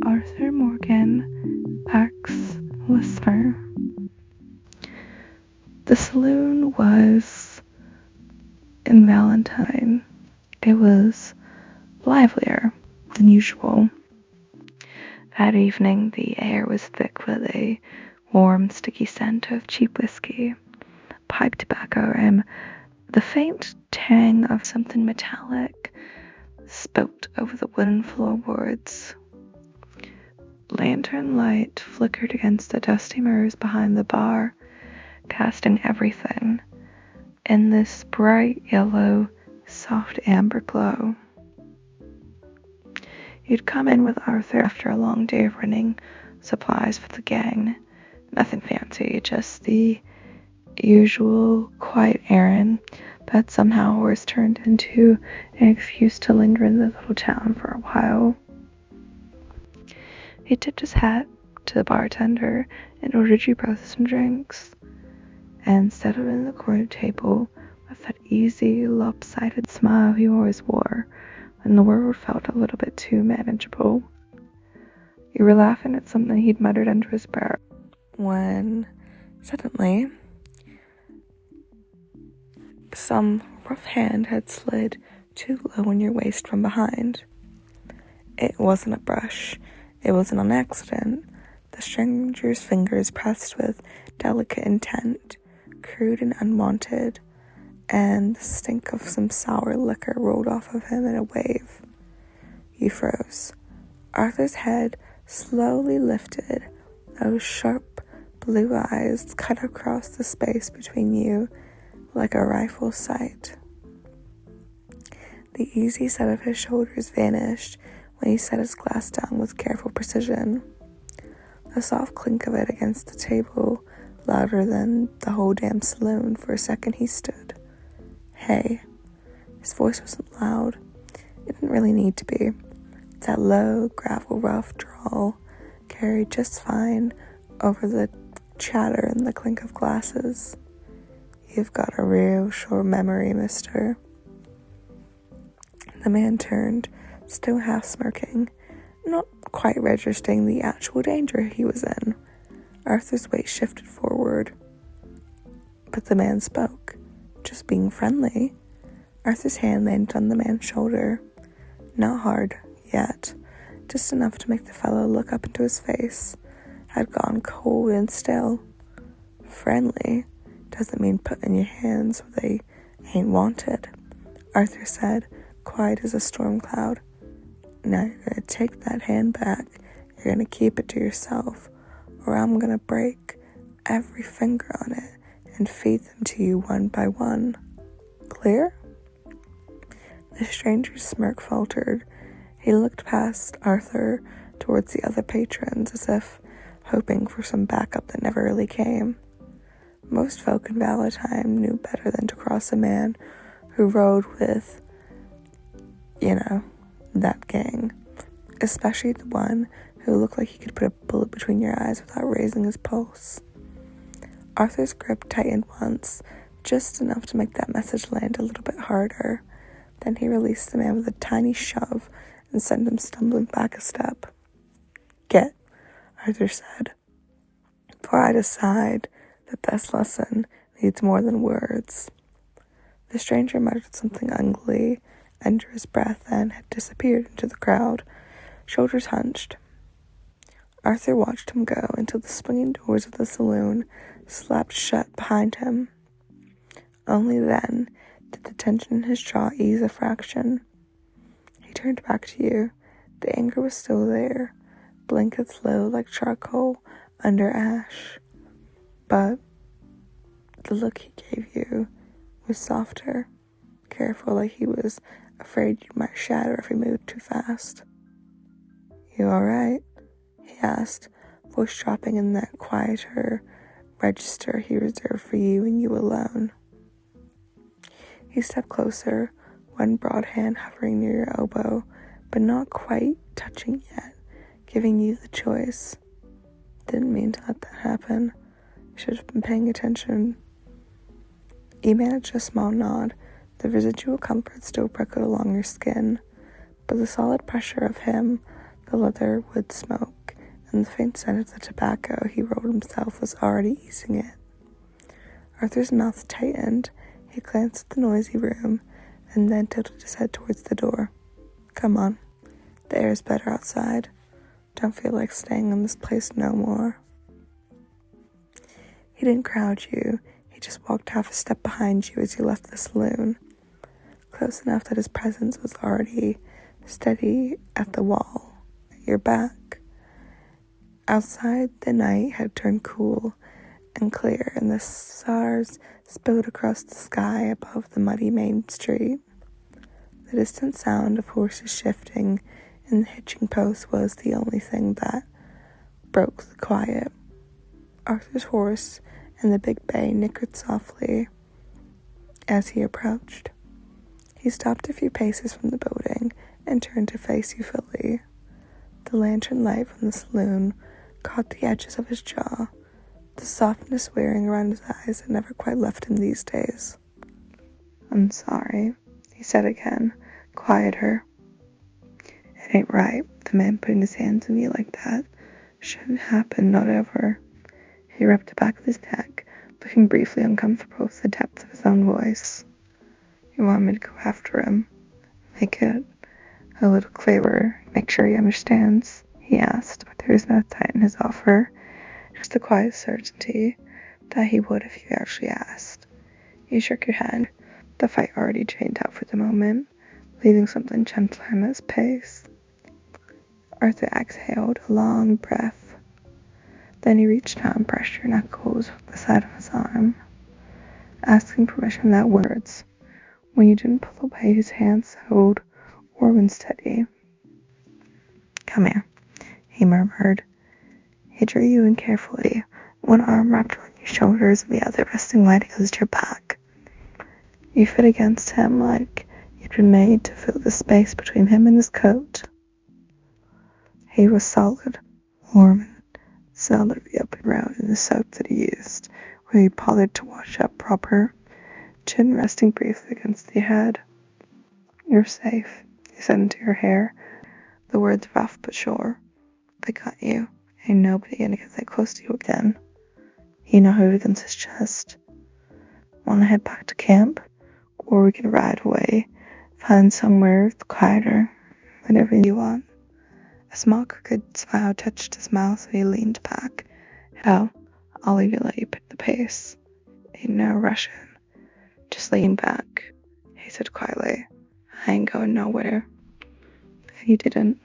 Arthur Morgan, ex-listener. The saloon was in Valentine. It was livelier than usual. That evening, the air was thick with a warm, sticky scent of cheap whiskey, pipe tobacco, and the faint tang of something metallic spilt over the wooden floorboards. Lantern light flickered against the dusty mirrors behind the bar, casting everything in this bright yellow, soft amber glow. You'd come in with Arthur after a long day of running supplies for the gang. Nothing fancy, just the usual quiet errand that somehow was turned into an excuse to linger in the little town for a while. He tipped his hat to the bartender and ordered you both some drinks, and settled in the corner table with that easy, lopsided smile he always wore when the world felt a little bit too manageable. You were laughing at something he'd muttered under his breath when suddenly some rough hand had slid too low on your waist from behind. It wasn't a brush. It wasn't an accident. The stranger's fingers pressed with delicate intent, crude and unwanted, and the stink of some sour liquor rolled off of him in a wave. You froze. Arthur's head slowly lifted. Those sharp blue eyes cut across the space between you like a rifle sight. The easy set of his shoulders vanished when he set his glass down with careful precision. The soft clink of it against the table, louder than the whole damn saloon. For a second he stood. Hey. His voice wasn't loud. It didn't really need to be. That low, gravel, rough drawl carried just fine over the chatter and the clink of glasses. You've got a real short memory, mister. The man turned, still half smirking, not quite registering the actual danger he was in. Arthur's weight shifted forward. But the man spoke, just being friendly. Arthur's hand landed on the man's shoulder. Not hard, yet, just enough to make the fellow look up into his face. Had gone cold and still. Friendly doesn't mean putting your hands where they ain't wanted, Arthur said, quiet as a storm cloud. Now you're gonna take that hand back. You're gonna keep it to yourself, or I'm gonna break every finger on it and feed them to you one by one. Clear? The stranger's smirk faltered. He looked past Arthur towards the other patrons as if hoping for some backup that never really came. Most folk in Valentine knew better than to cross a man who rode with, that gang, especially the one who looked like he could put a bullet between your eyes without raising his pulse. Arthur's grip tightened once, just enough to make that message land a little bit harder. Then he released the man with a tiny shove and sent him stumbling back a step. Get, Arthur said, for I decide that this lesson needs more than words. The stranger muttered something ugly under his breath and had disappeared into the crowd, shoulders hunched. Arthur watched him go until the swinging doors of the saloon slapped shut behind him. Only then did the tension in his jaw ease a fraction. He turned back to you. The anger was still there, blankets low like charcoal under ash. But the look he gave you was softer, careful, like he was afraid you might shatter if he moved too fast. You all right? He asked, voice dropping in that quieter register he reserved for you and you alone. He stepped closer, one broad hand hovering near your elbow, but not quite touching yet, giving you the choice. Didn't mean to let that happen. Should have been paying attention. You managed a small nod. The residual comfort still prickled along your skin, but the solid pressure of him, The leather wood smoke and the faint scent of the tobacco he rolled himself was already easing it. Arthur's mouth tightened. He glanced at the noisy room and then tilted his head towards the door. Come on. The air is better outside. Don't feel like staying in this place no more. He didn't crowd you. He just walked half a step behind you as you left the saloon, close enough that his presence was already steady at the wall at your back. Outside, the night had turned cool and clear, and the stars spilled across the sky above the muddy main street. The distant sound of horses shifting in the hitching post was the only thing that broke the quiet. Arthur's horse and the big bay nickered softly as he approached. He stopped a few paces from the building and turned to face you fully. The lantern light from the saloon caught the edges of his jaw, the softness wearing around his eyes that never quite left him these days. I'm sorry, he said again, quieter. It ain't right, the man putting his hands on you like that. Shouldn't happen, not ever. He rubbed the back of his neck, looking briefly uncomfortable with the depth of his own voice. You want me to go after him? Make it a little clearer, make sure he understands, he asked, but there was no threat in his offer, just the quiet certainty that he would if you actually asked. You shook your head. The fight already drained out for the moment, leaving something gentler in its pace. Arthur exhaled a long breath. Then he reached out and brushed your knuckles with the side of his arm, asking permission without words. When you didn't pull away, his hand settled or when steady. Come here, he murmured. He drew you in carefully, one arm wrapped around your shoulders and the other resting light against your back. You fit against him like you'd been made to fill the space between him and his coat. He was solid, warm, and solidly up and round in the soap that he used, where he bothered to wash up proper, chin resting briefly against the head. You're safe, he said into your hair, the words rough but sure. They got you. Ain't nobody gonna get that close to you again. He nodded against his chest. Wanna head back to camp? Or we can ride away, find somewhere quieter, whatever you want. A small crooked smile touched his mouth and he leaned back. Hell, I'll even let you pick the pace. Ain't no rushing. Just lean back, he said quietly. I ain't going nowhere. He didn't.